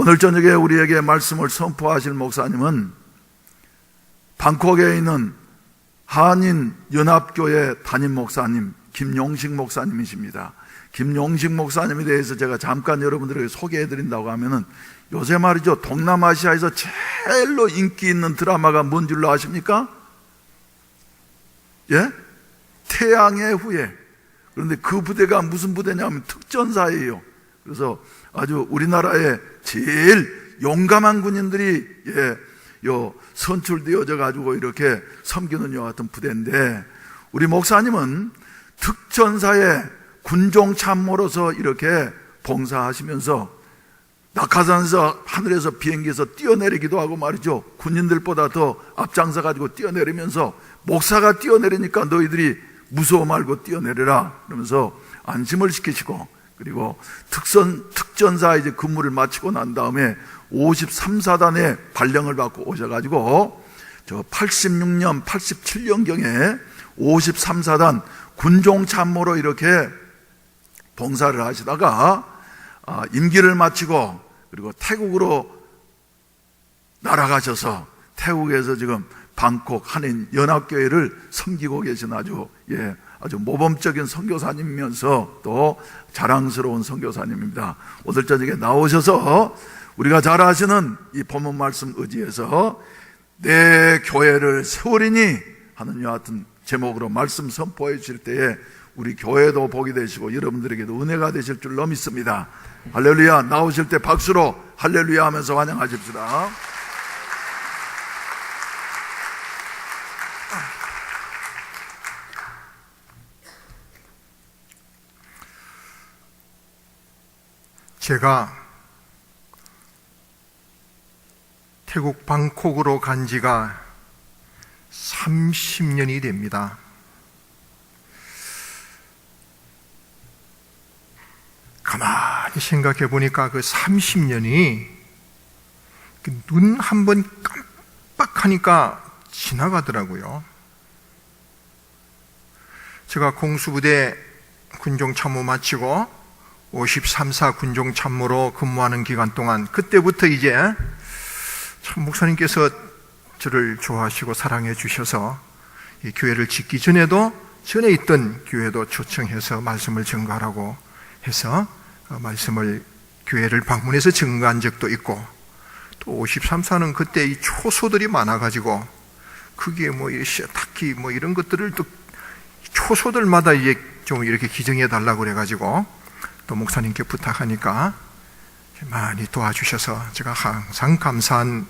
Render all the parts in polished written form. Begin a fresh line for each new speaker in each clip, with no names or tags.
오늘 저녁에 우리에게 말씀을 선포하실 목사님은 방콕에 있는 한인연합교회 담임 목사님 김용식 목사님이십니다. 김용식 목사님에 대해서 제가 잠깐 여러분들에게 소개해드린다고 하면은 요새 말이죠, 동남아시아에서 제일로 인기 있는 드라마가 뭔 줄로 아십니까? 예? 태양의 후예. 그런데 그 부대가 무슨 부대냐면 특전사예요. 그래서 아주 우리나라의 제일 용감한 군인들이 선출되어져 가지고 이렇게 섬기는 요 같은 부대인데, 우리 목사님은 특전사의 군종 참모로서 이렇게 봉사하시면서 낙하산에서 하늘에서 비행기에서 뛰어내리기도 하고 말이죠, 군인들보다 더 앞장서 가지고 뛰어내리면서 목사가 뛰어내리니까 너희들이 무서워 말고 뛰어내려라 그러면서 안심을 시키시고, 그리고 특전사 이제 근무를 마치고 난 다음에 53사단의 발령을 받고 오셔가지고 저 86년, 87년경에 53사단 군종 참모로 이렇게 봉사를 하시다가 임기를 마치고 그리고 태국으로 날아가셔서 태국에서 지금 방콕 한인 연합교회를 섬기고 계신 아주 모범적인 선교사님이면서 또 자랑스러운 선교사님입니다. 오늘 저녁에 나오셔서 우리가 잘 아시는 이 본문 말씀 의지해서 내 교회를 세우리니 하는 여하튼 제목으로 말씀 선포해 주실 때에 우리 교회도 복이 되시고 여러분들에게도 은혜가 되실 줄로 믿습니다. 할렐루야. 나오실 때 박수로 할렐루야 하면서 환영하십시다.
제가 태국 방콕으로 간 지가 30년이 됩니다. 가만히 생각해 보니까 그 30년이 눈 한 번 깜빡하니까 지나가더라고요. 제가 공수부대 군종 참모 마치고 53사 군종 참모로 근무하는 기간 동안, 그때부터 이제 참 목사님께서 저를 좋아하시고 사랑해 주셔서 이 교회를 짓기 전에도 전에 있던 교회도 초청해서 말씀을 증거하라고 해서 말씀을 교회를 방문해서 증거한 적도 있고, 또 53사는 그때 이 초소들이 많아가지고 그게 뭐 시아타키 뭐 이런 것들을 또 초소들마다 이제 좀 이렇게 기증해 달라고 그래가지고 또 목사님께 부탁하니까 많이 도와주셔서 제가 항상 감사한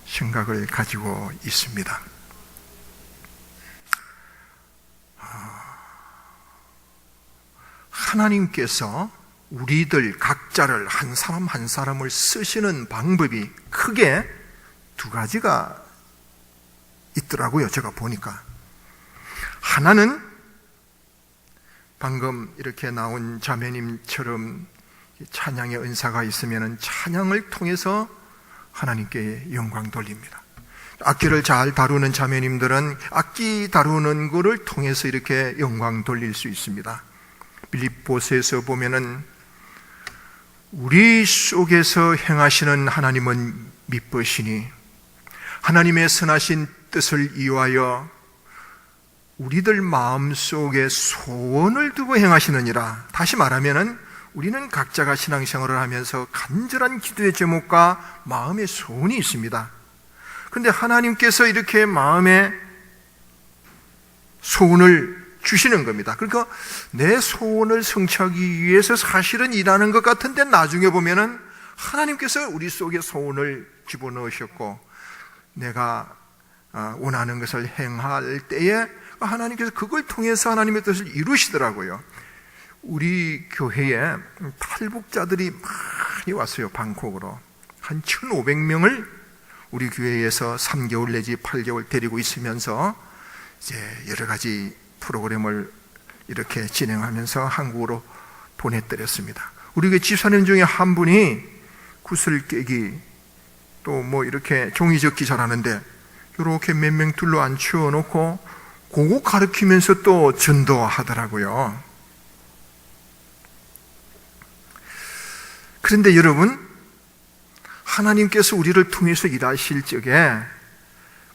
생각을 가지고 있습니다. 하나님께서 우리들 각자를 한 사람 한 사람을 쓰시는 방법이 크게 두 가지가 있더라고요. 제가 보니까 하나는 방금 이렇게 나온 자매님처럼 찬양의 은사가 있으면 찬양을 통해서 하나님께 영광 돌립니다. 악기를 잘 다루는 자매님들은 악기 다루는 것을 통해서 이렇게 영광 돌릴 수 있습니다. 빌립보서에서 보면은 우리 속에서 행하시는 하나님은 미쁘시니 하나님의 선하신 뜻을 이유하여 우리들 마음속에 소원을 두고 행하시느니라. 다시 말하면은 우리는 각자가 신앙생활을 하면서 간절한 기도의 제목과 마음의 소원이 있습니다. 그런데 하나님께서 이렇게 마음의 소원을 주시는 겁니다. 그러니까 내 소원을 성취하기 위해서 사실은 일하는 것 같은데 나중에 보면은 하나님께서 우리 속에 소원을 집어넣으셨고 내가 원하는 것을 행할 때에 하나님께서 그걸 통해서 하나님의 뜻을 이루시더라고요. 우리 교회에 탈북자들이 많이 왔어요. 방콕으로 한 1,500명을 우리 교회에서 3개월 내지 8개월 데리고 있으면서 이제 여러 가지 프로그램을 이렇게 진행하면서 한국으로 보내드렸습니다. 우리 교회 집사님 중에 한 분이 구슬 깨기 또 뭐 이렇게 종이 접기 잘하는데 이렇게 몇 명 둘러 앉혀 놓고 그거 가르치면서 또 전도하더라고요. 그런데 여러분, 하나님께서 우리를 통해서 일하실 적에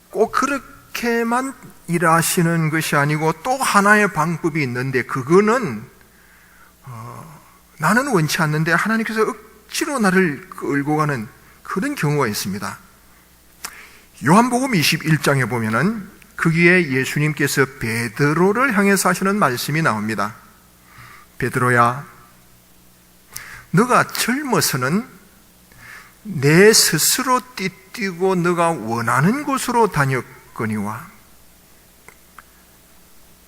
꼭 그렇게만 일하시는 것이 아니고 또 하나의 방법이 있는데, 그거는 나는 원치 않는데 하나님께서 억지로 나를 끌고 가는 그런 경우가 있습니다. 요한복음 21장에 보면은 거기에 예수님께서 베드로를 향해서 하시는 말씀이 나옵니다. 베드로야, 너가 젊어서는 내 스스로 띠뛰고 너가 원하는 곳으로 다녔거니와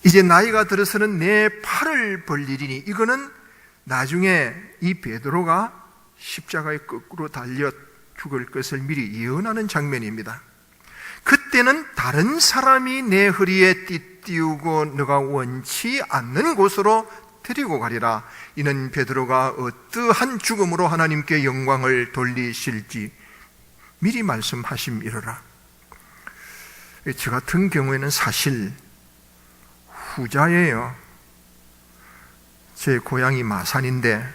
이제 나이가 들어서는 내 팔을 벌리리니, 이거는 나중에 이 베드로가 십자가에 거꾸로 달려 죽을 것을 미리 예언하는 장면입니다. 그때는 다른 사람이 내 허리에 띠띠우고 너가 원치 않는 곳으로 데리고 가리라. 이는 베드로가 어떠한 죽음으로 하나님께 영광을 돌리실지 미리 말씀하심이로라. 저 같은 경우에는 사실 후자예요. 제 고향이 마산인데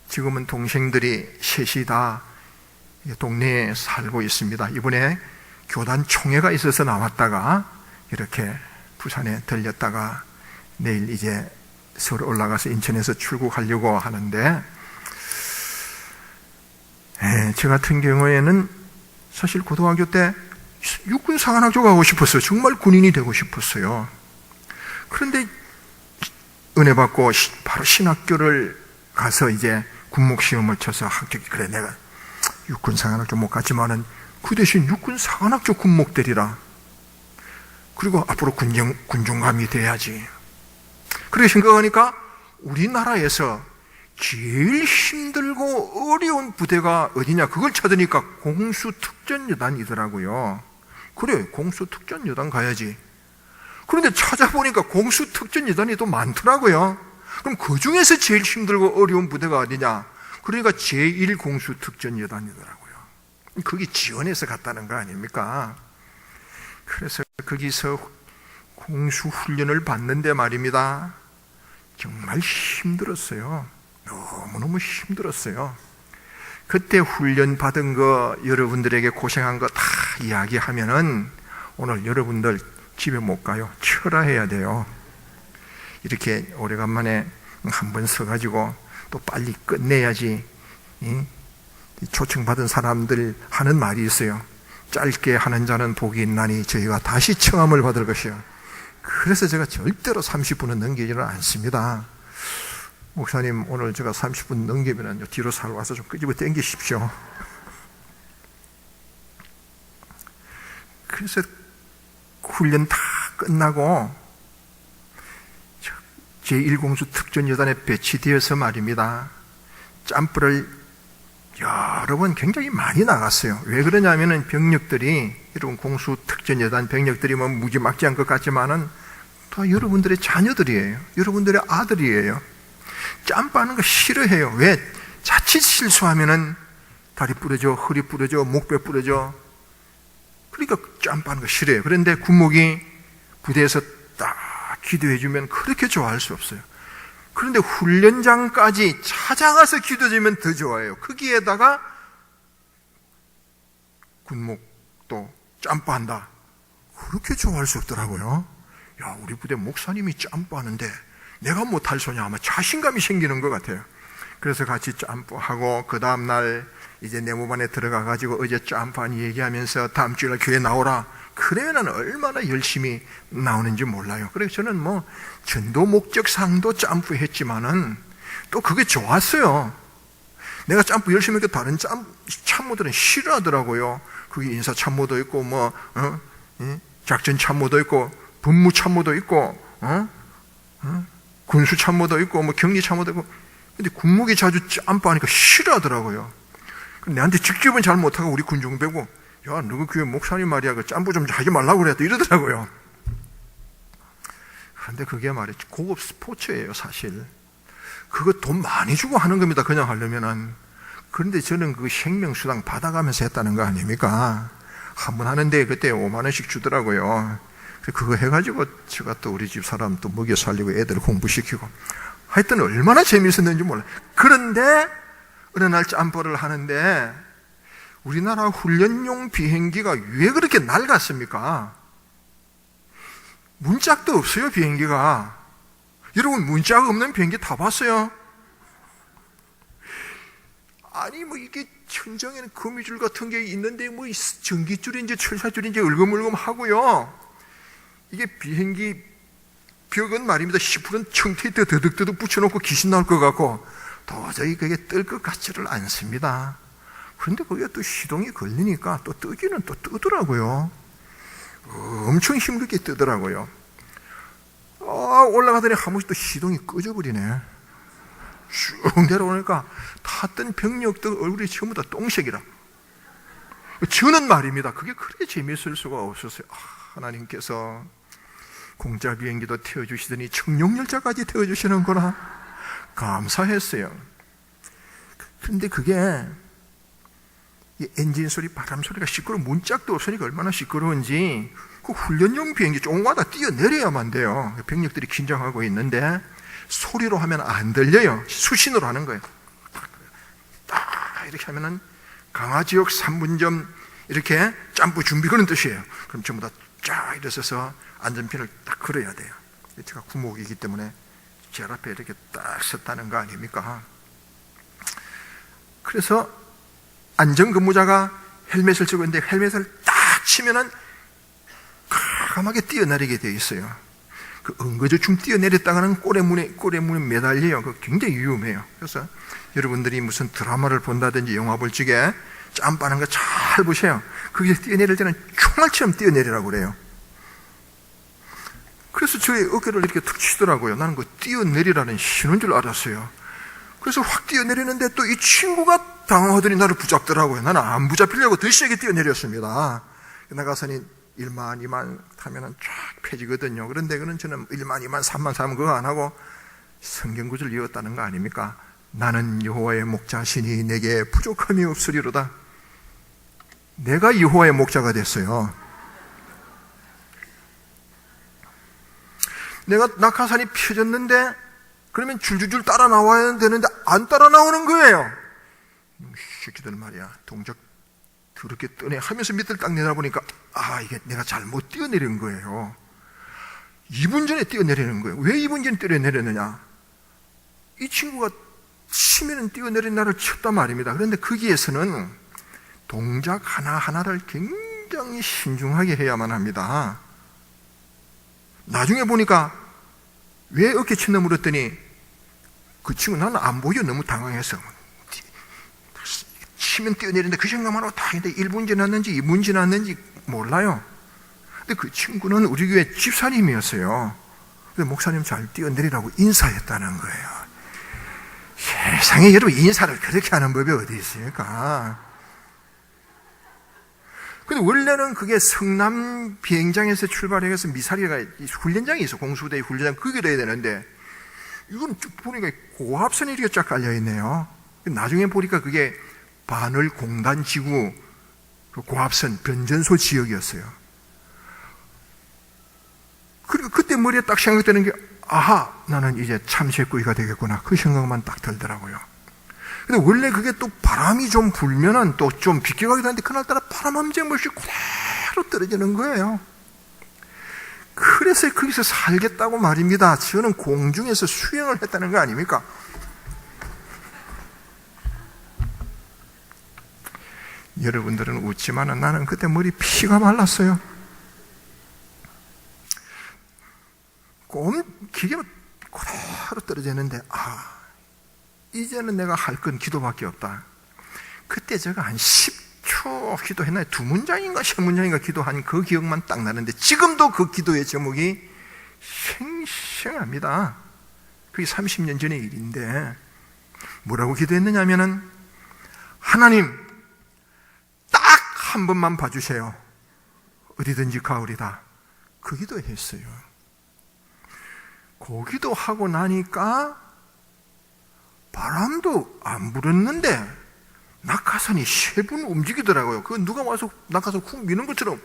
지금은 동생들이 셋이 다 동네에 살고 있습니다. 이번에 교단 총회가 있어서 나왔다가 이렇게 부산에 들렸다가 내일 이제 서울 올라가서 인천에서 출국하려고 하는데, 저 같은 경우에는 사실 고등학교 때 육군 사관학교 가고 싶었어요. 정말 군인이 되고 싶었어요. 그런데 은혜 받고 바로 신학교를 가서 이제 군목 시험을 쳐서 합격이, 그래 내가 육군 사관학교 못 갔지만은 그 대신 육군 사관학교 군목 되리라. 그리고 앞으로 군중감이 돼야지. 그렇게 생각하니까 우리나라에서 제일 힘들고 어려운 부대가 어디냐, 그걸 찾으니까 공수특전여단이더라고요. 그래, 공수특전여단 가야지. 그런데 찾아보니까 공수특전여단이 또 많더라고요. 그럼 그 중에서 제일 힘들고 어려운 부대가 어디냐? 그러니까 제1공수특전여단이더라고요. 거기 지원해서 갔다는 거 아닙니까? 그래서 거기서 공수훈련을 받는데 말입니다, 정말 힘들었어요. 너무너무 힘들었어요. 그때 훈련 받은 거, 여러분들에게 고생한 거 다 이야기하면은 오늘 여러분들 집에 못 가요. 철화해야 돼요. 이렇게 오래간만에 한번 서가지고 또 빨리 끝내야지. 초청받은 사람들 하는 말이 있어요. 짧게 하는 자는 복이 있나니 저희가 다시 청함을 받을 것이요. 그래서 제가 절대로 30분은 넘기지는 않습니다. 목사님, 오늘 제가 30분 넘기면 뒤로 살와서 좀 끄집어 당기십시오. 그래서 훈련 다 끝나고 제1공수 특전여단에 배치되어서 말입니다, 짬불을 여러 번 굉장히 많이 나갔어요. 왜 그러냐면은 병력들이, 여러분 공수 특전여단 병력들이 뭐 무지막지한 것 같지만은 다 여러분들의 자녀들이에요. 여러분들의 아들이에요. 짬빠는 거 싫어해요. 왜? 자칫 실수하면은 다리 부러져, 허리 부러져, 목배 부러져. 그러니까 짬빠는 거 싫어해요. 그런데 군목이 부대에서 딱 기도해주면 그렇게 좋아할 수 없어요. 그런데 훈련장까지 찾아가서 기도해주면 더 좋아해요. 거기에다가 군목도 짬빠한다, 그렇게 좋아할 수 없더라고요. 야, 우리 부대 목사님이 짬빠하는데 내가 못할 소냐, 아마 자신감이 생기는 것 같아요. 그래서 같이 짬뽀하고 그 다음날 이제 내무반에 들어가가지고 어제 짬뽀한 얘기하면서 다음 주에 교회 나오라, 그러면은 얼마나 열심히 나오는지 몰라요. 그래서 저는 뭐 전도 목적상도 짬뽀했지만은 또 그게 좋았어요. 내가 짬뽀 열심히 했고 다른 참모들은 싫어하더라고요. 그게 인사 참모도 있고 뭐 작전 참모도 있고 분무 참모도 있고 군수 참모도 있고 뭐 격리 참모도 있고, 근데 군목이 자주 짬뽀하니까 싫어하더라고요. 내한테 직접은 잘 못하고 우리 군중 배고, 야, 누구 교회 목사님 말이야, 그 짬뽀 좀 하지 말라고 그랬다 이러더라고요. 그런데 그게 말이죠, 고급 스포츠예요. 사실 그거 돈 많이 주고 하는 겁니다, 그냥 하려면은. 그런데 저는 그 생명수당 받아가면서 했다는 거 아닙니까? 한 번 하는데 그때 5만 원씩 주더라고요. 그거 해가지고 제가 또 우리 집 사람 또 먹여 살리고 애들 공부시키고 하여튼 얼마나 재미있었는지 몰라요. 그런데 어느 날 짬뽀를 하는데 우리나라 훈련용 비행기가 왜 그렇게 낡았습니까? 문짝도 없어요, 비행기가. 여러분, 문짝 없는 비행기 타봤어요? 아니, 이게 천장에는 거미줄 같은 게 있는데, 전기줄인지 철사줄인지 을금을금 하고요. 이게 비행기 벽은 말입니다. 시푸른 청테이트 더덕더덕 붙여놓고 귀신 나올 것 같고, 도저히 그게 뜰 것 같지를 않습니다. 그런데 거기에 또 시동이 걸리니까 또 뜨기는 또 뜨더라고요. 엄청 힘들게 뜨더라고요. 올라가더니 한 번씩 또 시동이 꺼져버리네. 쭉 내려오니까 탔던 병력들 얼굴이 전부 다 똥색이라. 저는 말입니다. 그게 그렇게 재미있을 수가 없었어요. 하나님께서 공짜 비행기도 태워주시더니 청룡열차까지 태워주시는구나. 감사했어요. 그런데 그게 엔진 소리, 바람 소리가 시끄러워. 문짝도 없으니까 얼마나 시끄러운지 그 훈련용 비행기 조금마다 뛰어내려야만 돼요. 병력들이 긴장하고 있는데 소리로 하면 안 들려요. 수신으로 하는 거예요. 딱 이렇게 하면은 강화지역 3분점 이렇게 점프 준비, 그런 뜻이에요. 그럼 전부 다 쫙 일어서서 안전핀을 딱 걸어야 돼요. 제가 구목이기 때문에 제 앞에 이렇게 딱 섰다는 거 아닙니까? 그래서 안전근무자가 헬멧을 쓰고 있는데 헬멧을 딱 치면은 과감하게 뛰어내리게 되어 있어요. 그 엉거주춤 뛰어내렸다가는 꼬레문에 매달려요. 그거 굉장히 위험해요. 그래서 여러분들이 무슨 드라마를 본다든지 영화 볼 적에 점프하는 거 잘 보세요. 거기서 뛰어내릴 때는 총알처럼 뛰어내리라고 그래요. 그래서 저의 어깨를 이렇게 툭 치더라고요. 나는 그 뛰어내리라는 신호인 줄 알았어요. 그래서 확 뛰어내리는데 또 이 친구가 당황하더니 나를 붙잡더라고요. 나는 안 붙잡히려고 더 세게 뛰어내렸습니다. 나가서니 1만, 2만 타면은 쫙 펴지거든요. 그런데 저는 1만, 2만, 3만 사면 그거 안 하고 성경구절 이었다는 거 아닙니까? 나는 여호와의 목자시니 내게 부족함이 없으리로다. 내가 여호와의 목자가 됐어요. 내가 낙하산이 펴졌는데 그러면 줄줄줄 따라 나와야 되는데 안 따라 나오는 거예요. 새끼들 말이야. 동작 그렇게 떠내 하면서 밑을 딱 내다보니까 이게 내가 잘못 뛰어내린 거예요. 2분 전에 뛰어내리는 거예요. 왜 2분 전에 뛰어내렸느냐? 이 친구가 치면은 뛰어내린 나를 쳤단 말입니다. 그런데 거기에서는 동작 하나하나를 굉장히 신중하게 해야만 합니다. 나중에 보니까 왜 어깨 친다 물었더니 그 친구 나는 안 보여. 너무 당황해서 치면 뛰어내리는데 그 생각만 하고 다 했는데 1분 지났는지 2분 지났는지 몰라요. 근데 그 친구는 우리 교회 집사님이었어요. 근데 목사님 잘 뛰어내리라고 인사했다는 거예요. 세상에 여러분, 인사를 그렇게 하는 법이 어디 있습니까? 근데 원래는 그게 성남 비행장에서 출발해서 미사리가 훈련장이 있어. 공수대 훈련장 거기로 해야 되는데 이건 쭉 보니까 고압선이 이렇게 쫙 깔려있네요. 나중에 보니까 그게 바늘 공단지구 고압선 변전소 지역이었어요. 그리고 그때 머리에 딱 생각되는 게 나는 이제 참새꾸이가 되겠구나. 그 생각만 딱 들더라고요. 근데 원래 그게 또 바람이 좀 불면은 또 좀 비껴가기도 하는데 그날따라 바람 한 쟁물씩 그대로 떨어지는 거예요. 그래서 거기서 살겠다고 말입니다. 저는 공중에서 수영을 했다는 거 아닙니까? 여러분들은 웃지만 나는 그때 머리 피가 말랐어요. 기계가 그대로 떨어지는데 이제는 내가 할 건 기도밖에 없다. 그때 제가 한 10초 기도했나요? 2문장인가 3문장인가 기도한 그 기억만 딱 나는데 지금도 그 기도의 제목이 생생합니다. 그게 30년 전의 일인데 뭐라고 기도했느냐 하면은 하나님 딱 한 번만 봐주세요. 어디든지 가오리다. 그 기도했어요. 그 기도하고 나니까 바람도 안 불었는데 낙하산이 3분 움직이더라고요. 그 누가 와서 낙하산 쿵 미는 것처럼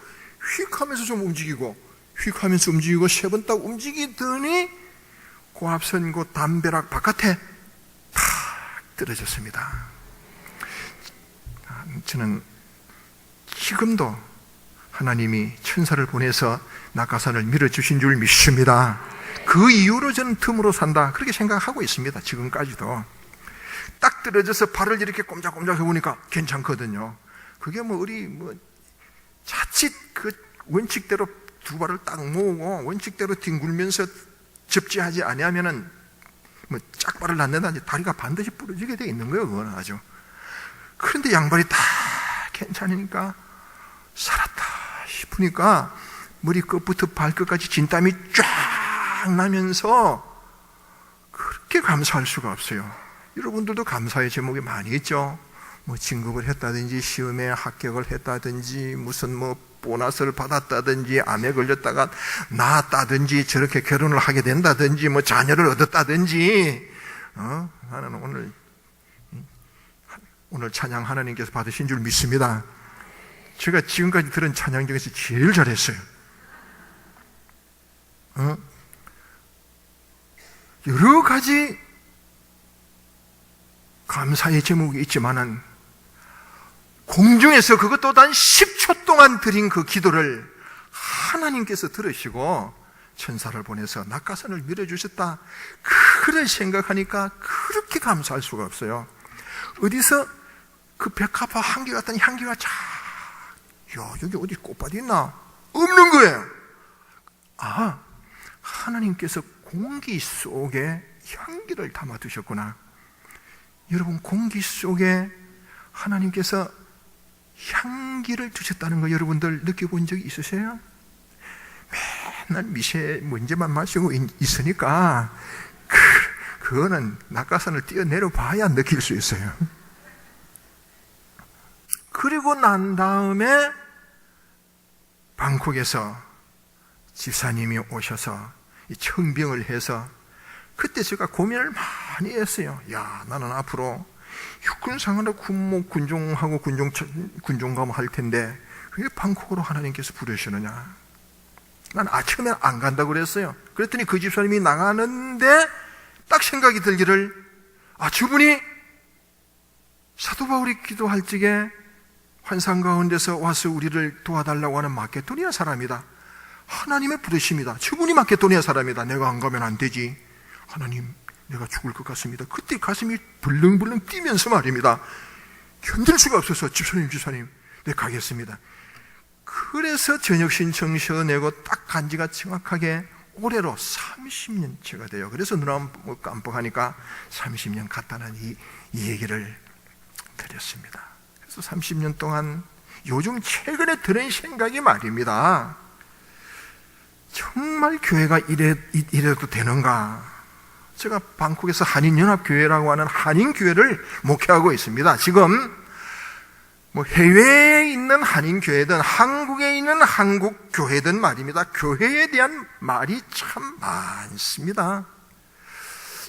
휙 하면서 좀 움직이고 휙 하면서 움직이고 3번 딱 움직이더니 고압선 그 담벼락 바깥에 탁 떨어졌습니다. 저는 지금도 하나님이 천사를 보내서 낙하산을 밀어주신 줄 믿습니다. 그 이후로 저는 틈으로 산다, 그렇게 생각하고 있습니다. 지금까지도 딱 떨어져서 발을 이렇게 꼼짝꼼짝 해보니까 괜찮거든요. 그게 자칫 그 원칙대로 두 발을 딱 모으고 원칙대로 뒹굴면서 접지하지 아니하면은 짝발을 낳는다든지 다리가 반드시 부러지게 돼 있는 거예요. 그거는 아주. 그런데 양발이 다 괜찮으니까 살았다 싶으니까 머리 끝부터 발끝까지 진땀이 쫙 나면서 그렇게 감사할 수가 없어요. 여러분들도 감사의 제목이 많이 있죠. 진급을 했다든지 시험에 합격을 했다든지 무슨 보너스를 받았다든지 암에 걸렸다가 나았다든지 저렇게 결혼을 하게 된다든지 자녀를 얻었다든지. 나는 오늘 찬양 하나님께서 받으신 줄 믿습니다. 제가 지금까지 들은 찬양 중에서 제일 잘했어요. 여러 가지 감사의 제목이 있지만은 공중에서 그것도 단 10초 동안 드린 그 기도를 하나님께서 들으시고 천사를 보내서 낙하산을 밀어주셨다, 그걸 생각하니까 그렇게 감사할 수가 없어요. 어디서 그 백합화 향기 같은 향기가 여기 어디 꽃밭이 있나? 없는 거예요. 하나님께서 공기 속에 향기를 담아 두셨구나. 여러분, 공기 속에 하나님께서 향기를 두셨다는 거 여러분들 느껴본 적이 있으세요? 맨날 미세먼지만 마시고 있으니까 그거는 낙하산을 뛰어내려 봐야 느낄 수 있어요. 그리고 난 다음에 방콕에서 집사님이 오셔서 청빙을 해서 그때 제가 고민을 많이 했어요. 나는 앞으로 육군상으로 군목군종하고 군종감 할 텐데 왜 방콕으로 하나님께서 부르시느냐? 난 처음에 안 간다고 그랬어요. 그랬더니 그 집사님이 나가는데 딱 생각이 들기를, 저분이 사도 바울이 기도할 적에 환상 가운데서 와서 우리를 도와달라고 하는 마케도니아 사람이다. 하나님의 부르심이다. 저분이 마케도니아 사람이다. 내가 안 가면 안 되지. 하나님, 내가 죽을 것 같습니다. 그때 가슴이 벌렁벌렁 뛰면서 말입니다. 견딜 수가 없어서 집사님, 네, 가겠습니다. 그래서 저녁 신청서 내고 딱 간지가 정확하게 올해로 30년째가 돼요. 그래서 누나 깜빡하니까 30년 갔다는 이 얘기를 드렸습니다. 그래서 30년 동안 요즘 최근에 드는 생각이 말입니다. 정말 교회가 이래도 되는가? 제가 방콕에서 한인연합교회라고 하는 한인교회를 목회하고 있습니다. 지금 해외에 있는 한인교회든 한국에 있는 한국교회든 말입니다. 교회에 대한 말이 참 많습니다.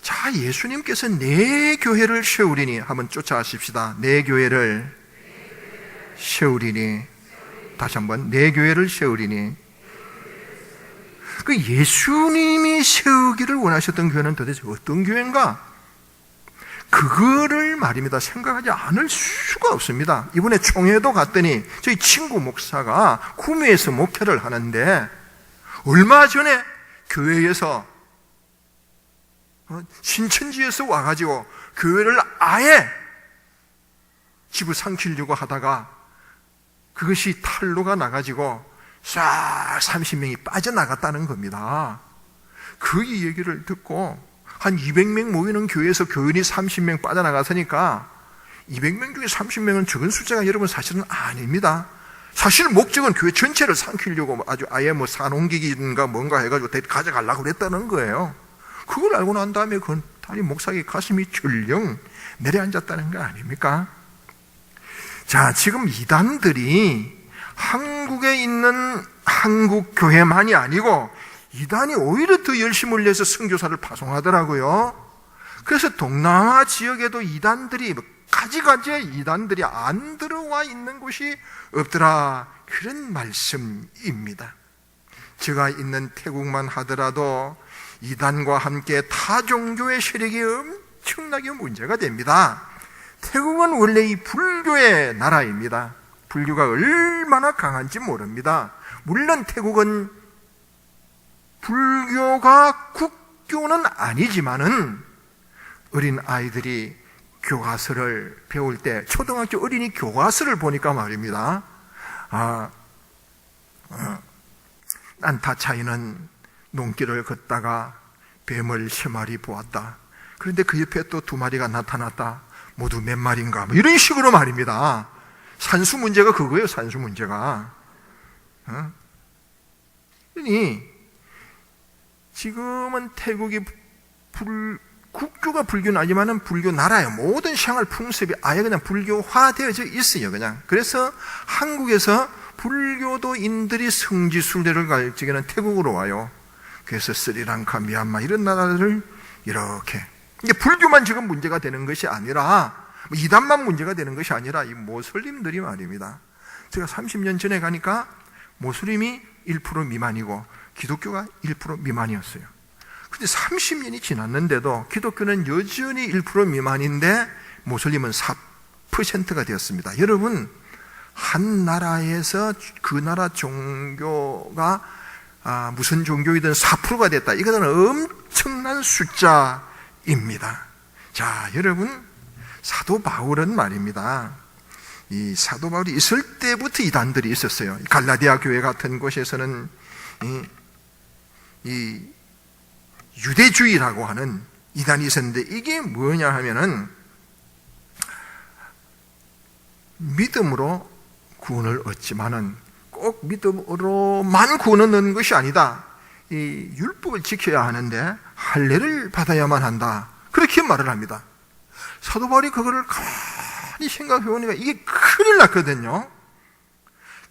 자, 예수님께서 내 교회를 세우리니 한번 쫓아가십시다. 내 교회를 세우리니. 다시 한번, 내 교회를 세우리니. 그 예수님이 세우기를 원하셨던 교회는 도대체 어떤 교회인가? 그거를 말입니다, 생각하지 않을 수가 없습니다. 이번에 총회도 갔더니 저희 친구 목사가 구미에서 목회를 하는데 얼마 전에 교회에서 신천지에서 와가지고 교회를 아예 집을 삼키려고 하다가 그것이 탄로가 나가지고 싹 30명이 빠져나갔다는 겁니다. 그 얘기를 듣고 한 200명 모이는 교회에서 교인이 30명 빠져나갔으니까 200명 중에 30명은 적은 숫자가 여러분 사실은 아닙니다. 사실 목적은 교회 전체를 삼키려고 아주 아예 산옮기기인가 뭔가 해가지고 가져가려고 그랬다는 거예요. 그걸 알고 난 다음에 그 다리 목사의 가슴이 철렁 내려앉았다는 거 아닙니까? 자, 지금 이단들이 한국에 있는 한국교회만이 아니고 이단이 오히려 더 열심을 내서 선교사를 파송하더라고요. 그래서 동남아 지역에도 이단들이 가지가지의 이단들이 안 들어와 있는 곳이 없더라, 그런 말씀입니다. 제가 있는 태국만 하더라도 이단과 함께 타 종교의 세력이 엄청나게 문제가 됩니다. 태국은 원래 이 불교의 나라입니다. 불교가 얼마나 강한지 모릅니다. 물론 태국은 불교가 국교는 아니지만은 어린 아이들이 교과서를 배울 때 초등학교 어린이 교과서를 보니까 말입니다. 난타차이는 농길을 걷다가 뱀을 3마리 보았다. 그런데 그 옆에 또 2마리가 나타났다. 모두 몇 마리인가? 뭐 이런 식으로 말입니다. 산수 문제가 그거예요. 산수 문제가. 그러니 지금은 태국이 국교가 불교는 아니지만은 불교 나라예요. 모든 생활 풍습이 아예 그냥 불교화되어져 있어요. 그냥. 그래서 한국에서 불교도인들이 성지순례를 갈 적에는 태국으로 와요. 그래서 스리랑카, 미얀마 이런 나라를 이렇게. 이게 불교만 지금 문제가 되는 것이 아니라, 이단만 문제가 되는 것이 아니라 이 모슬림들이 말입니다. 제가 30년 전에 가니까 모슬림이 1% 미만이고 기독교가 1% 미만이었어요. 근데 30년이 지났는데도 기독교는 여전히 1% 미만인데 모슬림은 4%가 되었습니다. 여러분, 한 나라에서 그 나라 종교가 무슨 종교이든 4%가 됐다. 이것은 엄청난 숫자입니다. 자, 여러분, 사도 바울은 말입니다. 이 사도 바울이 있을 때부터 이단들이 있었어요. 갈라디아 교회 같은 곳에서는 이 유대주의라고 하는 이단이 있었는데, 이게 뭐냐 하면은 믿음으로 구원을 얻지만은 꼭 믿음으로만 구원을 얻는 것이 아니다. 이 율법을 지켜야 하는데 할례를 받아야만 한다. 그렇게 말을 합니다. 사도 바울이 그거를 가만히 생각해 보니까 이게 큰일 났거든요.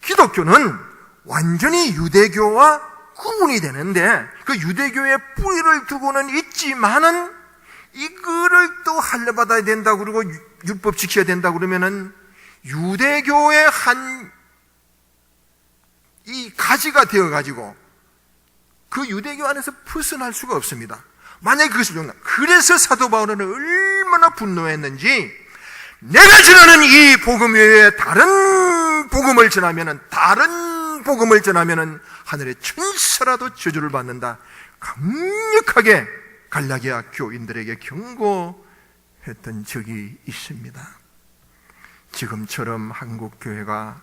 기독교는 완전히 유대교와 구분이 되는데 그 유대교의 뿌리를 두고는 있지만은 이거를 또 할례 받아야 된다 그러고 율법 지켜야 된다 그러면은 유대교의 이 가지가 되어가지고 그 유대교 안에서 벗어날 수가 없습니다. 만약에 그것을 용납. 그래서 사도 바울은 얼마나 분노했는지, 내가 전하는 이 복음 외에 다른 복음을 전하면은 하늘의 천사라도 저주를 받는다. 강력하게 갈라디아 교인들에게 경고했던 적이 있습니다. 지금처럼 한국 교회가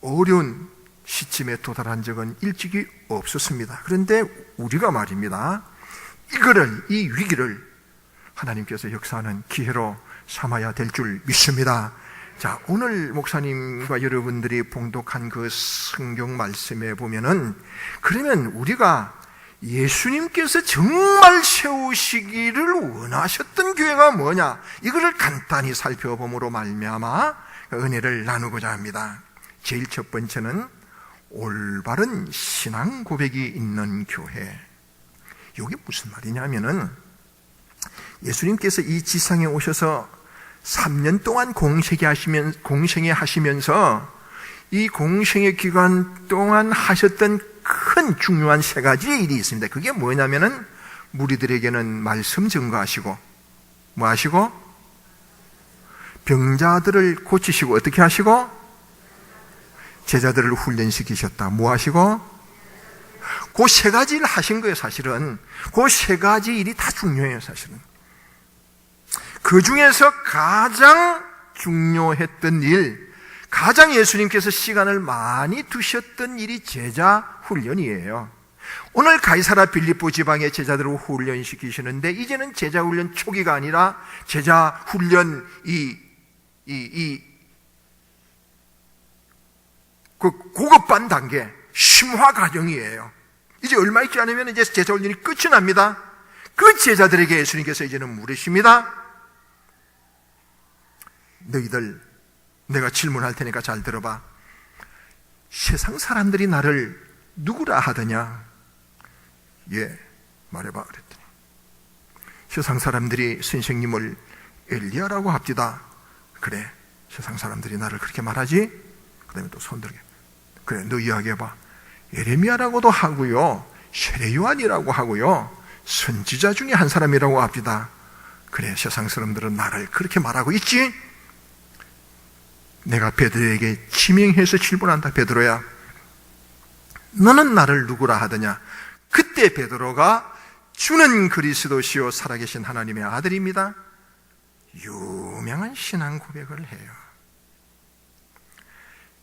어려운 시점에 도달한 적은 일찍이 없었습니다. 그런데 우리가 말입니다, 이 위기를 하나님께서 역사하는 기회로 삼아야 될 줄 믿습니다. 자, 오늘 목사님과 여러분들이 봉독한 그 성경 말씀에 보면은, 그러면 우리가 예수님께서 정말 세우시기를 원하셨던 교회가 뭐냐, 이거를 간단히 살펴봄으로 말미암아 은혜를 나누고자 합니다. 제일 첫 번째는 올바른 신앙 고백이 있는 교회. 이게 무슨 말이냐면은, 예수님께서 이 지상에 오셔서 3년 동안 공생애 하시면서 이 공생의 기간 동안 하셨던 큰 중요한 3가지의 일이 있습니다. 그게 뭐냐면은 무리들에게는 말씀 증거하시고, 뭐 하시고? 병자들을 고치시고, 어떻게 하시고? 제자들을 훈련시키셨다. 뭐 하시고? 그 3가지를 하신 거예요. 사실은 그 3가지 일이 다 중요해요. 사실은 그 중에서 가장 중요했던 일, 가장 예수님께서 시간을 많이 두셨던 일이 제자 훈련이에요. 오늘 가이사라 빌립보 지방의 제자들을 훈련시키시는데, 이제는 제자 훈련 초기가 아니라 제자 훈련 그 고급반 단계, 심화 과정이에요. 이제 얼마 있지 않으면 이제 제자 훈련이 끝이 납니다. 그 제자들에게 예수님께서 이제는 물으십니다. 너희들, 내가 질문할 테니까 잘 들어봐. 세상 사람들이 나를 누구라 하더냐? 예, 말해봐 그랬더니, 세상 사람들이 선생님을 엘리야라고 합디다. 그래, 세상 사람들이 나를 그렇게 말하지? 그 다음에 또 손들게. 그래, 너 이야기해봐. 예레미야라고도 하고요, 세례요한이라고 하고요, 선지자 중에 한 사람이라고 합디다. 그래, 세상 사람들은 나를 그렇게 말하고 있지? 내가 베드로에게 지명해서 질문한다. 베드로야, 너는 나를 누구라 하더냐? 그때 베드로가 주는 그리스도시요 살아계신 하나님의 아들입니다, 유명한 신앙 고백을 해요.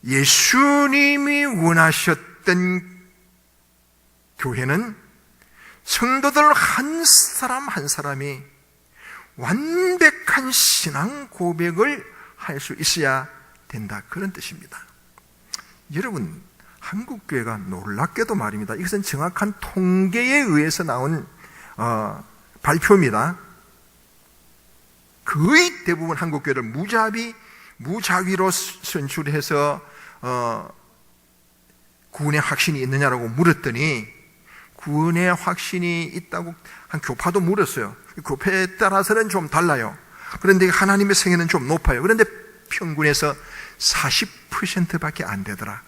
예수님이 원하셨던 교회는 성도들 한 사람 한 사람이 완벽한 신앙 고백을 할 수 있어야 된다, 그런 뜻입니다. 여러분, 한국교회가 놀랍게도 말입니다, 이것은 정확한 통계에 의해서 나온 발표입니다. 거의 대부분 한국교회를 무자비로 선출해서 구원의 확신이 있느냐라고 물었더니, 구원의 확신이 있다고 한 교파도 물었어요. 교파에 따라서는 좀 달라요. 그런데 하나님의 성에는 좀 높아요. 그런데 평균에서 40%밖에 안 되더라.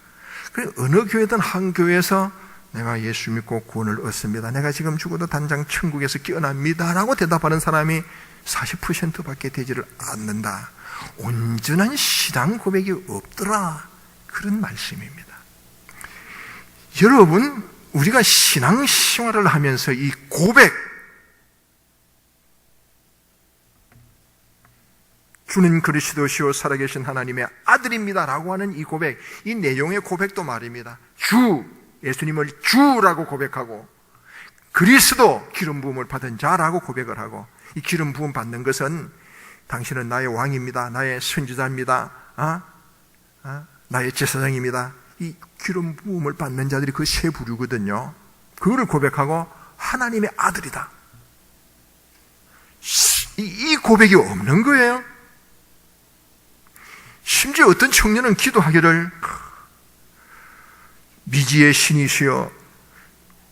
그래, 어느 교회든 한 교회에서 내가 예수 믿고 구원을 얻습니다, 내가 지금 죽어도 단장 천국에서 깨어납니다 라고 대답하는 사람이 40%밖에 되지를 않는다. 온전한 신앙 고백이 없더라, 그런 말씀입니다. 여러분, 우리가 신앙 생활을 하면서 이 고백, 주는 그리스도시요 살아계신 하나님의 아들입니다 라고 하는 이 고백, 이 내용의 고백도 말입니다. 주, 예수님을 주라고 고백하고, 그리스도, 기름 부음을 받은 자라고 고백을 하고, 이 기름 부음 받는 것은 당신은 나의 왕입니다, 나의 선지자입니다, 나의 제사장입니다, 이 기름 부음을 받는 자들이 그 세 부류거든요. 그거를 고백하고 하나님의 아들이다, 이 고백이 없는 거예요. 심지어 어떤 청년은 기도하기를, 미지의 신이시여,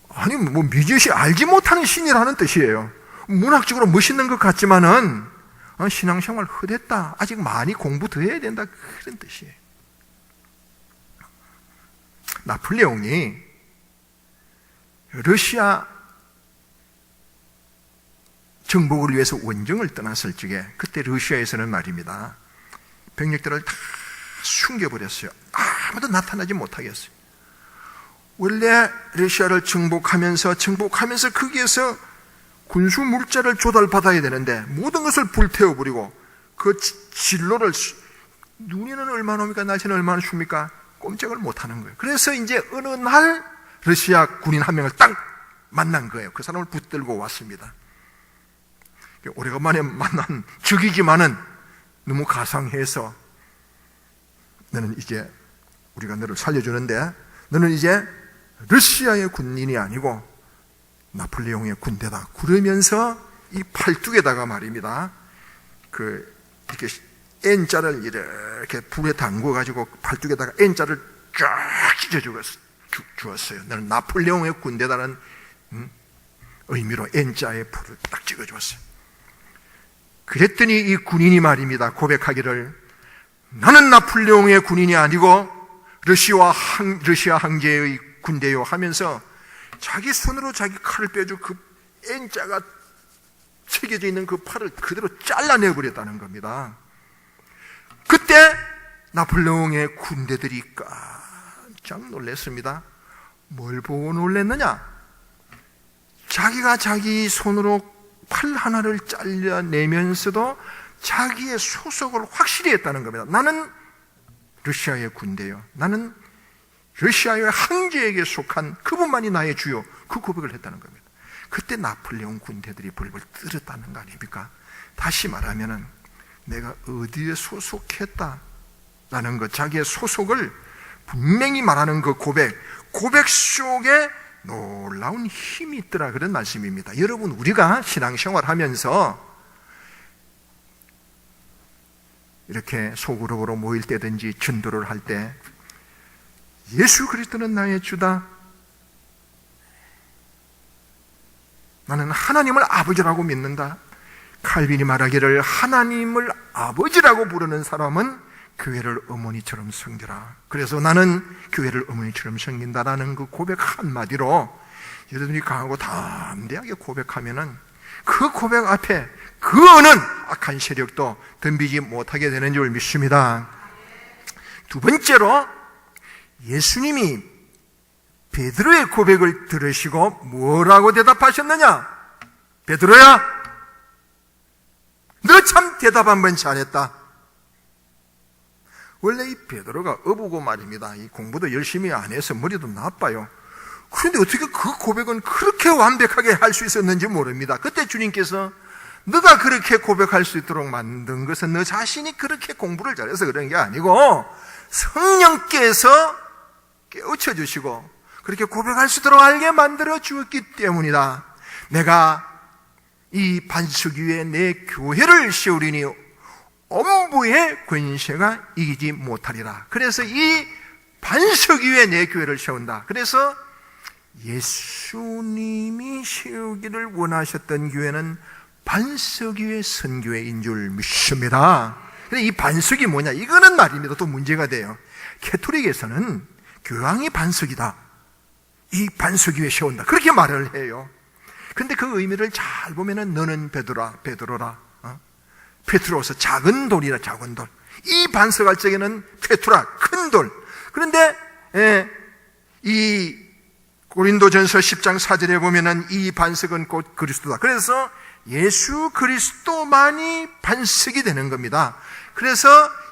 아니 뭐 미지의 신, 알지 못하는 신이라는 뜻이에요. 문학적으로 멋있는 것 같지만은 신앙생활 헛했다, 아직 많이 공부 더 해야 된다, 그런 뜻이에요. 나폴레옹이 러시아 정복을 위해서 원정을 떠났을 적에, 그때 러시아에서는 말입니다, 병력들을 다 숨겨버렸어요. 아무도 나타나지 못하게 했어요. 원래 러시아를 정복하면서 거기에서 군수 물자를 조달받아야 되는데 모든 것을 불태워버리고, 그 진로를, 눈에는 얼마나 옵니까, 날씨는 얼마나 춥니까, 꼼짝을 못하는 거예요. 그래서 이제 어느 날 러시아 군인 한 명을 딱 만난 거예요. 그 사람을 붙들고 왔습니다. 오래간만에 만난 적이지만은 너무 가상해서, 너는 이제 우리가 너를 살려주는데 너는 이제 러시아의 군인이 아니고 나폴레옹의 군대다, 그러면서 이 팔뚝에다가 말입니다, 이렇게 N자를 이렇게 불에 담궈 가지고 팔뚝에다가 N자를 쫙 찢어 주었어요. 너는 나폴레옹의 군대다는 의미로 N자의 불을 딱 찍어 주었어요. 그랬더니 이 군인이 말입니다, 고백하기를, 나는 나폴레옹의 군인이 아니고 러시아 황제의 군대요 하면서 자기 손으로 자기 칼을 빼주고 그 N자가 새겨져 있는 그 팔을 그대로 잘라내 버렸다는 겁니다. 그때 나폴레옹의 군대들이 깜짝 놀랐습니다. 뭘 보고 놀랐느냐? 자기가 자기 손으로 팔 하나를 잘라내면서도 자기의 소속을 확실히 했다는 겁니다. 나는 러시아의 군대요, 나는 러시아의 황제에게 속한 그분만이 나의 주요, 그 고백을 했다는 겁니다. 그때 나폴레옹 군대들이 벌벌 떨었다는 거 아닙니까? 다시 말하면은 내가 어디에 소속했다라는 것, 자기의 소속을 분명히 말하는 그 고백 속에 놀라운 힘이 있더라, 그런 말씀입니다. 여러분, 우리가 신앙생활하면서 이렇게 소그룹으로 모일 때든지 전도를 할 때 예수 그리스도는 나의 주다, 나는 하나님을 아버지라고 믿는다, 칼빈이 말하기를 하나님을 아버지라고 부르는 사람은 교회를 어머니처럼 섬겨라, 그래서 나는 교회를 어머니처럼 섬긴다라는 그 고백 한마디로 여러분이 강하고 담대하게 고백하면은 그 고백 앞에 그 어느 악한 세력도 덤비지 못하게 되는 줄 믿습니다. 두 번째로, 예수님이 베드로의 고백을 들으시고 뭐라고 대답하셨느냐? 베드로야, 너 참 대답 한번 잘했다. 원래 이 베드로가 어부고 말입니다. 이 공부도 열심히 안 해서 머리도 나빠요. 그런데 어떻게 그 고백은 그렇게 완벽하게 할 수 있었는지 모릅니다. 그때 주님께서 너가 그렇게 고백할 수 있도록 만든 것은 너 자신이 그렇게 공부를 잘해서 그런 게 아니고 성령께서 깨우쳐 주시고 그렇게 고백할 수 있도록 알게 만들어 주었기 때문이다. 내가 이 반석 위에 내 교회를 세우리니 엄부의 권세가 이기지 못하리라. 그래서 이 반석 위에 내 교회를 세운다. 그래서 예수님이 세우기를 원하셨던 교회는 반석 위에 선 교회인 줄 믿습니다. 근데 이 반석이 뭐냐? 이거는 말입니다. 또 문제가 돼요. 캐토릭에서는 교황이 반석이다. 이 반석 위에 세운다. 그렇게 말을 해요. 근데 그 의미를 잘 보면은 너는 베드로라. 페트로서 작은 돌이라, 작은 돌. 이 반석 할 적에는 페트라, 큰 돌. 그런데 이 고린도전서 10장 4절에 보면은 이 반석은 곧 그리스도다. 그래서 예수 그리스도만이 반석이 되는 겁니다. 그래서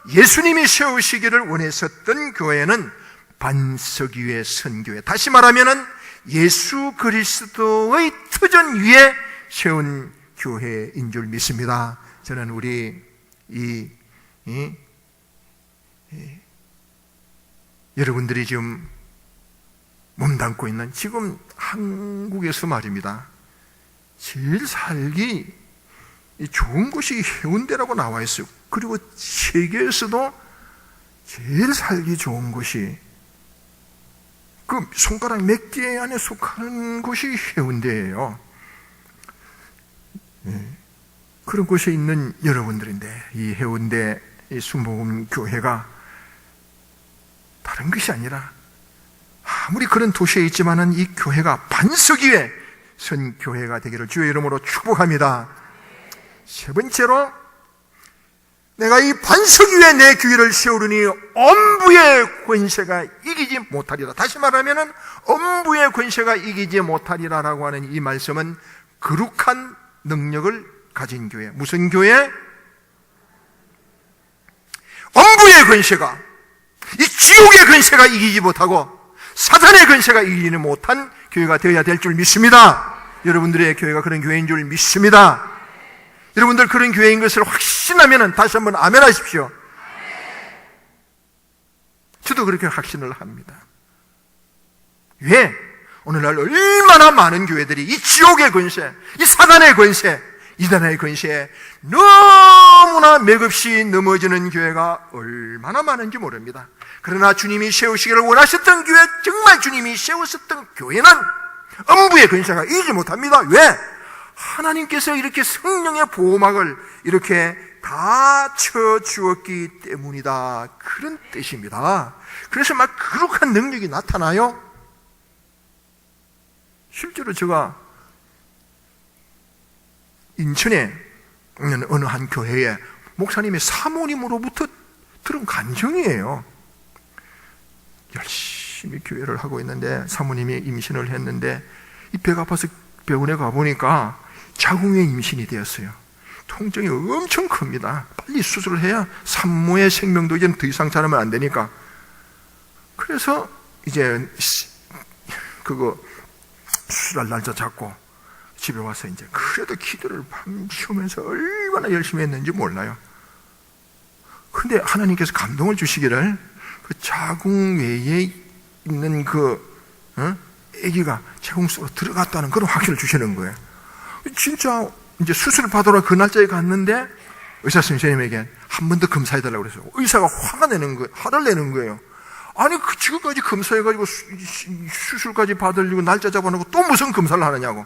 예수님이 세우시기를 원했었던 교회는 반석 위에 선 교회. 다시 말하면은 예수 그리스도의 터전 위에 세운 교회인 줄 믿습니다. 저는 우리 여러분들이 지금 몸담고 있는 지금 한국에서 말입니다. 제일 살기 좋은 곳이 해운대라고 나와 있어요. 그리고 세계에서도 제일 살기 좋은 곳이 그 손가락 몇 개 안에 속하는 곳이 해운대예요. 그런 곳에 있는 여러분들인데 이 해운대 이 순복음 교회가 다른 것이 아니라 아무리 그런 도시에 있지만은 이 교회가 반석 위에 선 교회가 되기를 주의 이름으로 축복합니다. 세 번째로, 내가 이 반석 위에 내 교회를 세우르니 엄부의 권세가 이기지 못하리라. 다시 말하면은 엄부의 권세가 이기지 못하리라라고 하는 이 말씀은 거룩한 능력을 가진 교회. 무슨 교회? 엄부의 권세가, 이 지옥의 권세가 이기지 못하고 사탄의 권세가 이기지 못한 교회가 되어야 될 줄 믿습니다. 여러분들의 교회가 그런 교회인 줄 믿습니다. 여러분들 그런 교회인 것을 확신하면 다시 한번 아멘 하십시오. 저도 그렇게 확신을 합니다. 왜? 오늘날 얼마나 많은 교회들이 이 지옥의 권세, 이 사단의 권세, 이단의 권세에 너무나 맥없이 넘어지는 교회가 얼마나 많은지 모릅니다. 그러나 주님이 세우시기를 원하셨던 교회, 정말 주님이 세우셨던 교회는 엄부의 권세가 이기지 못합니다. 왜? 하나님께서 이렇게 성령의 보호막을 이렇게 다 쳐주었기 때문이다. 그런 뜻입니다. 그래서 막 거룩한 능력이 나타나요. 실제로 제가 인천에 있는 어느 한 교회에 목사님의 사모님으로부터 들은 간증이에요. 열심히 교회를 하고 있는데 사모님이 임신을 했는데 이 배가 아파서 병원에 가보니까 자궁의 임신이 되었어요. 통증이 엄청 큽니다. 빨리 수술을 해야 산모의 생명도 이제는 더 이상 자라면 안 되니까. 그래서 이제 그거 수술할 날짜 잡고 집에 와서 이제 그래도 기도를 밤새우면서 얼마나 열심히 했는지 몰라요. 근데 하나님께서 감동을 주시기를 그 자궁 외에 있는 아기가 자궁 속으로 들어갔다는 그런 확신을 주시는 거예요. 진짜 이제 수술을 받으러 그 날짜에 갔는데 의사 선생님에게 한 번 더 검사해달라고 그래서 의사가 화를 내는 거예요. 아니 지금까지 검사해가지고 수술까지 받으려고 날짜 잡아놓고 또 무슨 검사를 하느냐고.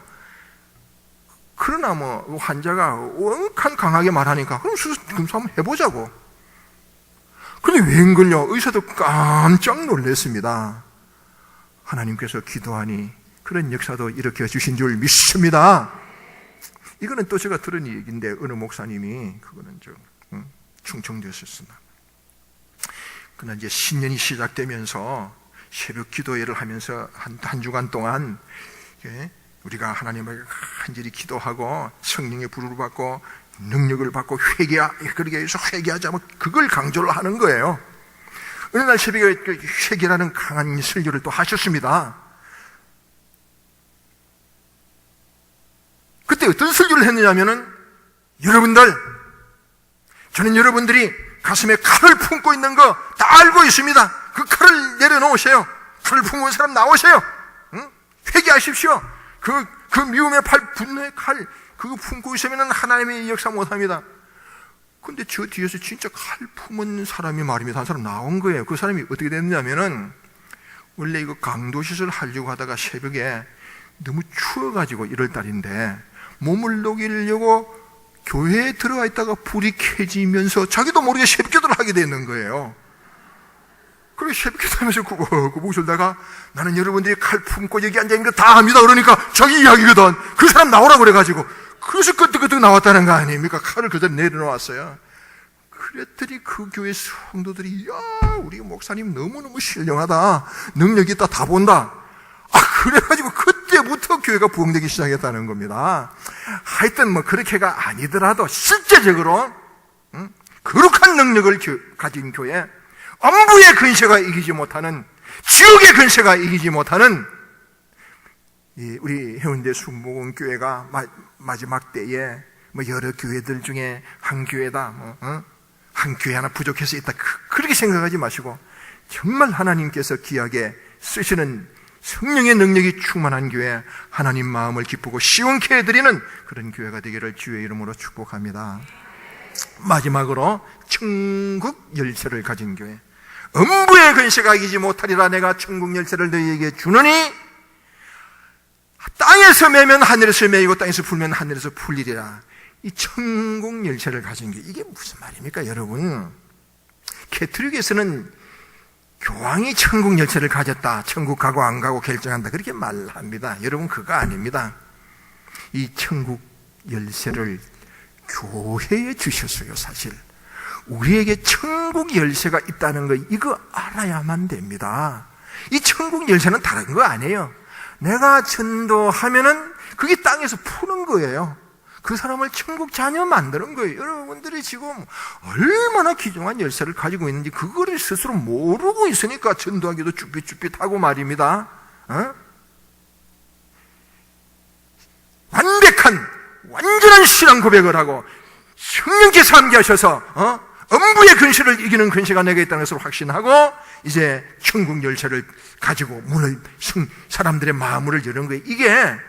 그러나 뭐 환자가 원칸 강하게 말하니까 그럼 수술 검사 한번 해보자고. 근데 웬걸요, 의사도 깜짝 놀랐습니다. 하나님께서 기도하니 그런 역사도 일으켜 주신 줄 믿습니다. 이거는 또 제가 들은 얘기인데 어느 목사님이 그거는 충청도였습니다. 그러나 이제 신년이 시작되면서 새벽 기도회를 하면서 한 주간 동안 우리가 하나님에게 간절히 기도하고 성령의 불을 받고 능력을 받고 그렇게 해서 회개하자, 그걸 강조를 하는 거예요. 어느 날 새벽에 회개라는 강한 설교를 또 하셨습니다. 그때 어떤 설교를 했느냐면은, 여러분들, 저는 여러분들이 가슴에 칼을 품고 있는 거 다 알고 있습니다. 그 칼을 내려놓으세요. 칼을 품은 사람 나오세요. 응? 회개하십시오. 그 미움의 팔, 분노의 칼, 그거 품고 있으면 하나님의 역사 못합니다. 근데 저 뒤에서 진짜 칼 품은 사람이 말입니다. 한 사람 나온 거예요. 그 사람이 어떻게 됐냐면은, 원래 이거 강도시설 하려고 하다가 새벽에 너무 추워가지고 1월달인데 몸을 녹이려고 교회에 들어와 있다가 불이 켜지면서 자기도 모르게 새벽기도를 하게 되는 거예요. 그래서 새벽기도 하면서 구벅구벅 졸다가, 나는 여러분들이 칼 품고 여기 앉아있는 거 다 압니다. 그러니까 자기 이야기거든. 그 사람 나오라고 그래가지고, 그래서 끄떡끄떡 나왔다는 거 아닙니까? 칼을 그대로 내려놓았어요. 그랬더니 그 교회 성도들이, 야, 우리 목사님 너무너무 신령하다, 능력 있다, 다 본다. 그래가지고 그때부터 교회가 부흥되기 시작했다는 겁니다. 하여튼 그렇게가 아니더라도 실제적으로 거룩한 능력을 가진 교회, 엄부의 근세가 이기지 못하는, 지옥의 근세가 이기지 못하는 우리 해운대 순복음교회가 마지막 때에 여러 교회들 중에 한 교회다, 한 교회 하나 부족해서 있다, 그렇게 생각하지 마시고 정말 하나님께서 귀하게 쓰시는 성령의 능력이 충만한 교회, 하나님 마음을 기쁘고 시원케 해드리는 그런 교회가 되기를 주의 이름으로 축복합니다. 마지막으로 천국 열쇠를 가진 교회, 음부의 근세가 이기지 못하리라. 내가 천국 열쇠를 너희에게 주노니 땅에서 매면 하늘에서 매이고 땅에서 풀면 하늘에서 풀리리라. 이 천국 열쇠를 가진 교회, 이게 무슨 말입니까 여러분? 캐톨릭에서는 교황이 천국 열쇠를 가졌다, 천국 가고 안 가고 결정한다, 그렇게 말합니다. 여러분, 그거 아닙니다. 이 천국 열쇠를 교회에 주셨어요. 사실 우리에게 천국 열쇠가 있다는 거, 이거 알아야만 됩니다. 이 천국 열쇠는 다른 거 아니에요. 내가 전도하면은 그게 땅에서 푸는 거예요. 그 사람을 천국 자녀 만드는 거예요. 여러분들이 지금 얼마나 귀중한 열쇠를 가지고 있는지 그거를 스스로 모르고 있으니까 전도하기도 쭈삣쭈삣하고 말입니다. 완전한 신앙 고백을 하고 성령께서 함께하셔서 음부의 근세를 이기는 근세가 내게 있다는 것을 확신하고 이제 천국 열쇠를 가지고 문을, 사람들의 마음을 여는 거예요. 이게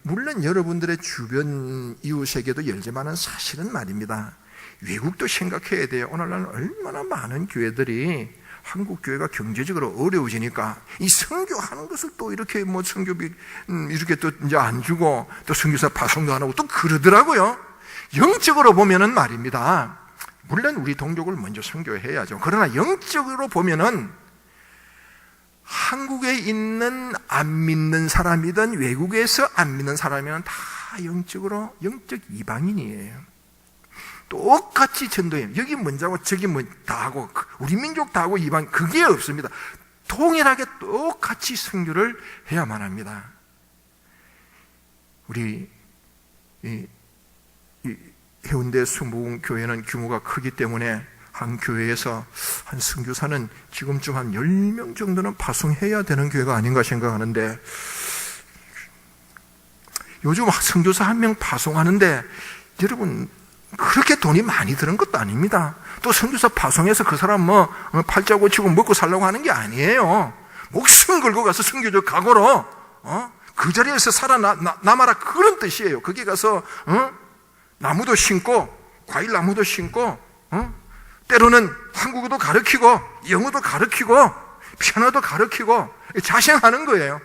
물론 여러분들의 주변 이웃에게도 열지만은 사실은 말입니다, 외국도 생각해야 돼요. 오늘날 얼마나 많은 교회들이, 한국 교회가 경제적으로 어려워지니까 이 선교하는 것을 또 이렇게 선교비 이렇게 또 이제 안 주고 또 선교사 파송도 안 하고 또 그러더라고요. 영적으로 보면은 말입니다, 물론 우리 동족을 먼저 선교해야죠. 그러나 영적으로 보면은 한국에 있는 안 믿는 사람이든 외국에서 안 믿는 사람이면 다 영적으로 영적 이방인이에요. 똑같이 전도해요. 여기 먼저 하고 저기 다 하고 우리 민족 다 하고 이방, 그게 없습니다. 동일하게 똑같이 선교를 해야만 합니다. 우리 이 해운대 순복음교회는 규모가 크기 때문에 한 교회에서 한 선교사는 지금쯤 한 10명 정도는 파송해야 되는 교회가 아닌가 생각하는데, 요즘 선교사 1명 파송하는데 여러분 그렇게 돈이 많이 드는 것도 아닙니다. 또 선교사 파송해서 그 사람 팔자 고치고 먹고 살려고 하는 게 아니에요. 목숨 걸고 가서 선교적 각오로 그 자리에서 살아남아라, 그런 뜻이에요. 거기 가서 나무도 심고 과일 나무도 심고 때로는 한국어도 가르치고 영어도 가르치고 피아노도 가르치고 자생하는 거예요.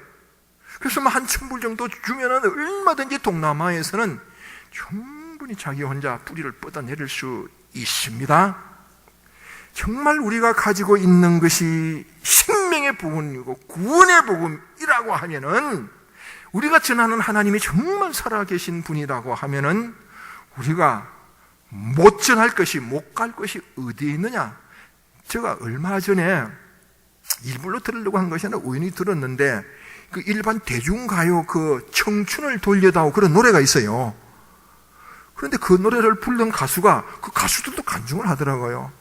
그래서 한 1,000불 정도 주면은 얼마든지 동남아에서는 충분히 자기 혼자 뿌리를 뻗어내릴 수 있습니다. 정말 우리가 가지고 있는 것이 생명의 복음이고 구원의 복음이라고 하면은 우리가 전하는 하나님이 정말 살아계신 분이라고 하면은 우리가 못 전할 것이, 못 갈 것이 어디에 있느냐? 제가 얼마 전에 일부러 들으려고 한 것이 아니라 우연히 들었는데, 그 일반 대중가요 그 청춘을 돌려다오 그런 노래가 있어요. 그런데 그 노래를 부르는 가수가, 그 가수들도 간증을 하더라고요.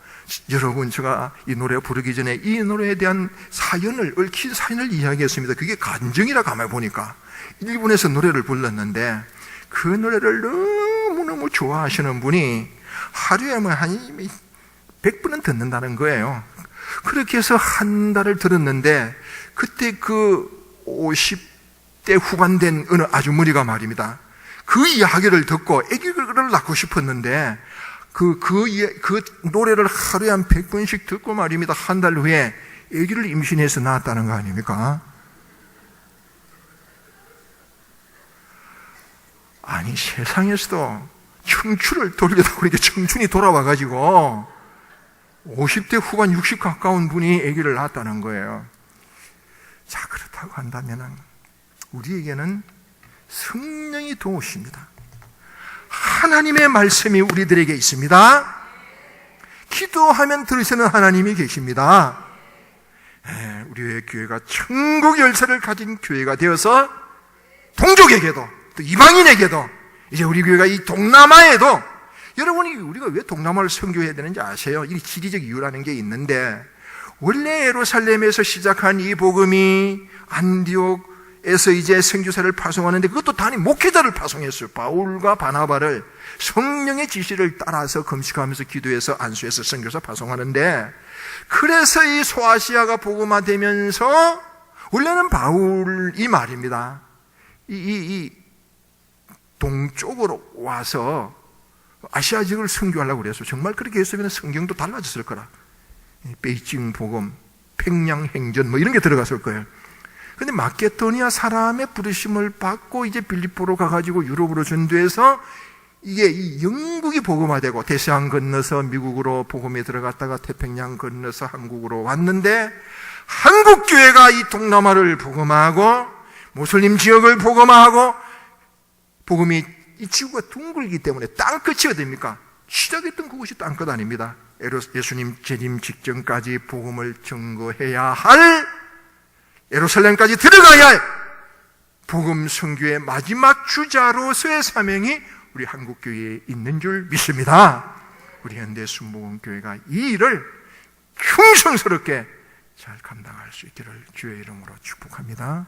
여러분, 제가 이 노래 부르기 전에 이 노래에 대한 사연을, 얽힌 사연을 이야기했습니다. 그게 간증이라 가만히 보니까 일본에서 노래를 불렀는데, 그 노래를 너무너무 좋아하시는 분이 하루에 뭐 한 100분은 듣는다는 거예요. 그렇게 해서 한 달을 들었는데, 그때 그 50대 후반 된 어느 아주머니가 말입니다, 그 이야기를 듣고 아기를 낳고 싶었는데 그 노래를 하루에 한 100번씩 듣고 말입니다, 한 달 후에 아기를 임신해서 낳았다는 거 아닙니까? 아니, 세상에서도 청춘을 돌려다 보니까 청춘이 돌아와가지고 50대 후반 60 가까운 분이 아기를 낳았다는 거예요. 자, 그렇다고 한다면 우리에게는 성령이 도우십니다. 하나님의 말씀이 우리들에게 있습니다. 기도하면 들으시는 하나님이 계십니다. 우리의 교회가 천국 열쇠를 가진 교회가 되어서 동족에게도 또 이방인에게도, 이제 우리 교회가 이 동남아에도, 여러분이 우리가 왜 동남아를 선교해야 되는지 아세요? 이 지리적 이유라는 게 있는데, 원래 예루살렘에서 시작한 이 복음이 안디옥에서 이제 선교사를 파송하는데, 그것도 단위 목회자를 파송했어요. 바울과 바나바를 성령의 지시를 따라서 금식하면서 기도해서 안수해서 선교사 파송하는데, 그래서 이 소아시아가 복음화되면서 원래는 바울이 말입니다, 이 동쪽으로 와서 아시아 지역을 선교하려고 그랬어요. 정말 그렇게 했으면 성경도 달라졌을 거라. 베이징 복음, 평양 행전 뭐 이런 게 들어갔을 거예요. 그런데 마케도니아 사람의 부르심을 받고 이제 빌립보로 가가지고 유럽으로 전도해서 이게 이 영국이 복음화되고, 대서양 건너서 미국으로 복음에 들어갔다가 태평양 건너서 한국으로 왔는데, 한국 교회가 이 동남아를 복음화하고 모슬림 지역을 복음화하고, 복음이 이 지구가 둥글기 때문에 땅끝이 어딥니까? 시작했던 그곳이 땅끝 아닙니다. 예수님 재림 직전까지 복음을 증거해야 할, 예루살렘까지 들어가야 할 복음 선교의 마지막 주자로서의 사명이 우리 한국교회에 있는 줄 믿습니다. 우리 현대 순복음교회가 이 일을 충성스럽게 잘 감당할 수 있기를 주의 이름으로 축복합니다.